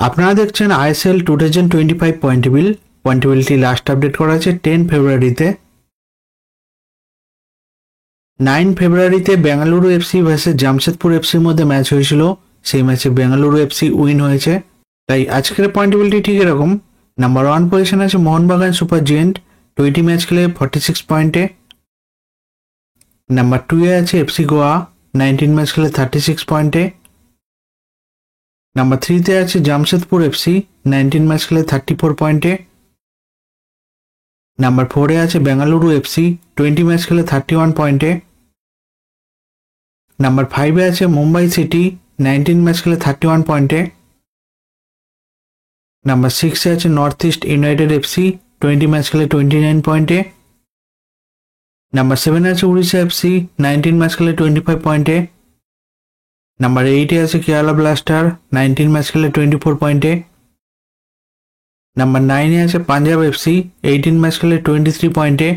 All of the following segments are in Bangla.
আপনারা দেখছেন আইএসএল 2025 পয়েন্ট টেবিল। পয়েন্ট টেবিলটি লাস্ট আপডেট করা হয়েছে 10 ফেব্রুয়ারিতে। 9 ফেব্রুয়ারিতে বেঙ্গালুরু এফসি ভার্সেস জামশেদপুর এফসির মধ্যে ম্যাচ হয়েছিল। সেই ম্যাচে বেঙ্গালুরু এফসি উইন হয়েছে। তাই আজকের পয়েন্ট টেবিলটি ঠিক এরকম। নাম্বার 1 পজিশন আছে মোহনবাগান সুপার জিয়েন্ট, 20 ম্যাচ খেলে 46 পয়েন্টে। নাম্বার 2 এ আছে এফসি গোয়া, 19 ম্যাচ খেলে 36 পয়েন্টে। নাম্বার 3 তে আছে জামশেদপুর এফসি, 19 ম্যাচ খেলে 34 পয়েন্টে। নাম্বার 4 এ আছে বেঙ্গালুরু এফসি, 20 ম্যাচ খেলে 31 পয়েন্টে। নাম্বার 5 এ আছে মুম্বাই সিটি, 19 ম্যাচ খেলে 31 পয়েন্টে। নাম্বার 6 এ আছে north east United FC, 20 match খেলে 29 পয়েন্টে। নাম্বার 7 এ আছে উড়িষ্যা এফসি, 19 ম্যাচ খেলে 25 পয়েন্টে। নাম্বার 8 এ আছে কেরালা ব্লাস্টার, 19 ম্যাচ খেলে 24 পয়েন্টে। নাম্বার 9 এ আছে পাঞ্জাব এফসি, 18 ম্যাচ খেলে 23 পয়েন্টে।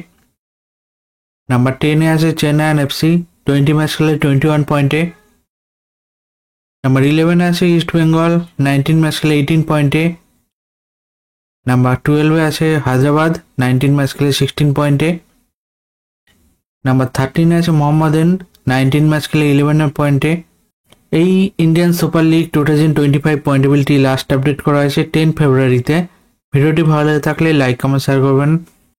নাম্বার 10 এ আছে চেন্নাইয়ান এফসি, 20 ম্যাচ খেলে 21 পয়েন্টে। নাম্বার 11 এ আছে ইস্ট বেঙ্গল, 19 ম্যাচ খেলে 18 পয়েন্টে। নাম্বার 12 এ আছে হায়দ্রাবাদ, 19 ম্যাচ খেলে 16 পয়েন্টে। নাম্বার 13 এ আছে মোহাম্মদান, 19 ম্যাচ খেলে 11 পয়েন্টে। এই ইন্ডিয়ান সুপার লিগ 2025 পয়েন্ট টেবিলটি লাস্ট আপডেট করা হয়েছে 10 ফেব্রুয়ারিতে। ভিডিওটি ভালো লাগে থাকলে লাইক কমেন্ট শেয়ার করবেন।